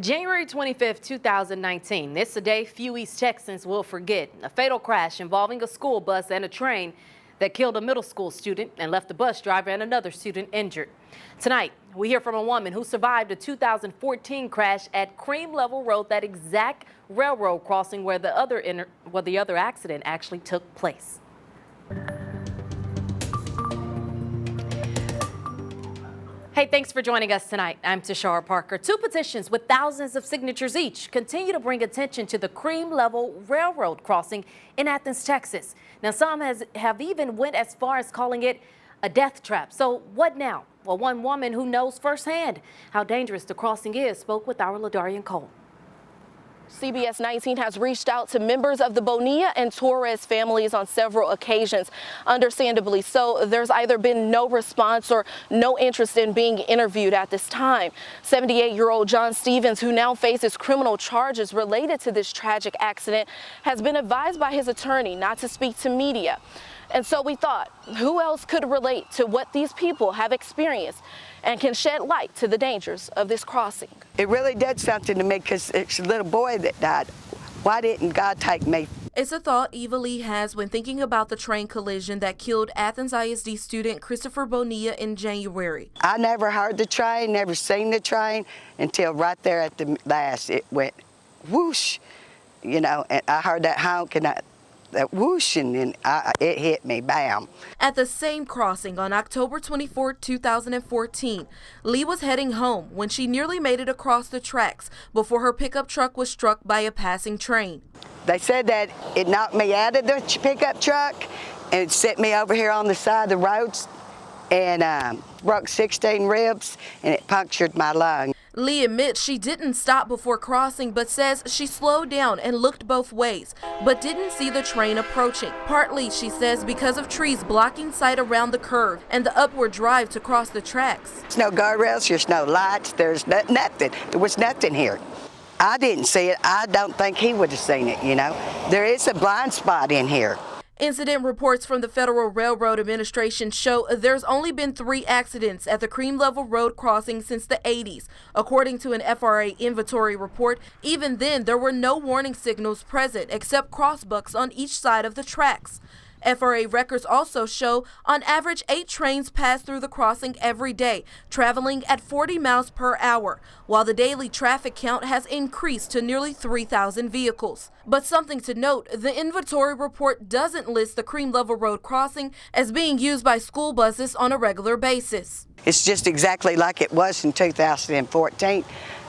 January 25th, 2019. This is a day few East Texans will forget. A fatal crash involving a school bus and a train that killed a middle school student and left the bus driver and another student injured. Tonight, we hear from a woman who survived a 2014 crash at Cream Level Road, that exact railroad crossing where the other accident actually took place. Hey, thanks for joining us tonight. I'm Tashara Parker. Two petitions with thousands of signatures each continue to bring attention to the Cream Level Railroad crossing in Athens, Texas. Now, some have even went as far as calling it a death trap. So what now? Well, one woman who knows firsthand how dangerous the crossing is spoke with our Ladarian Cole. CBS 19 has reached out to members of the Bonilla and Torres families on several occasions. Understandably so, there's either been no response or no interest in being interviewed at this time. 78-year-old John Stevens, who now faces criminal charges related to this tragic accident, has been advised by his attorney not to speak to media. And so we thought, who else could relate to what these people have experienced and can shed light to the dangers of this crossing? It really did something to me because it's a little boy that died. Why didn't God take me? It's a thought Eva Lee has when thinking about the train collision that killed Athens ISD student Christopher Bonilla in January. I never heard the train, never seen the train until right there at the last. It went whoosh, you know, and I heard that honk and that whoosh, and then it hit me, bam. At the same crossing on October 24, 2014, Lee was heading home when she nearly made it across the tracks before her pickup truck was struck by a passing train. They said that it knocked me out of the pickup truck and set me over here on the side of the roads and broke 16 ribs, and it punctured my lung. Lee admits she didn't stop before crossing, but says she slowed down and looked both ways, but didn't see the train approaching. Partly, she says, because of trees blocking sight around the curve and the upward drive to cross the tracks. There's no guardrails, there's no lights, there's nothing. There was nothing here. I didn't see it. I don't think he would have seen it, you know. There is a blind spot in here. Incident reports from the Federal Railroad Administration show there's only been 3 accidents at the Cream Level Road crossing since the 80s. According to an FRA inventory report, even then there were no warning signals present except crossbucks on each side of the tracks. FRA records also show on average 8 trains pass through the crossing every day, traveling at 40 miles per hour, while the daily traffic count has increased to nearly 3,000 vehicles. But something to note, the inventory report doesn't list the Cream Level Road crossing as being used by school buses on a regular basis. It's just exactly like it was in 2014.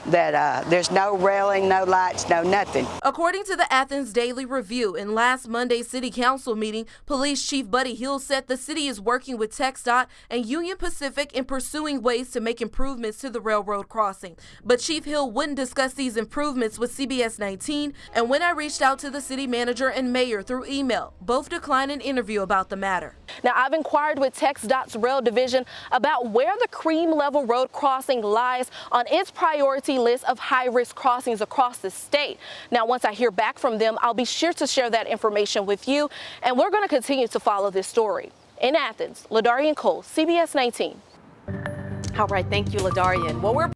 That there's no railing, no lights, no nothing. According to the Athens Daily Review, in last Monday's City Council meeting, Police Chief Buddy Hill said the city is working with TxDOT and Union Pacific in pursuing ways to make improvements to the railroad crossing. But Chief Hill wouldn't discuss these improvements with CBS 19, and when I reached out to the city manager and mayor through email, both declined an interview about the matter. Now, I've inquired with TxDOT's Rail Division about where the Cream Level Road crossing lies on its priority list of high-risk crossings across the state. Now, once I hear back from them, I'll be sure to share that information with you, and we're going to continue to follow this story. In Athens, Ladarian Cole, CBS 19. All right, thank you, Ladarian. Well, we're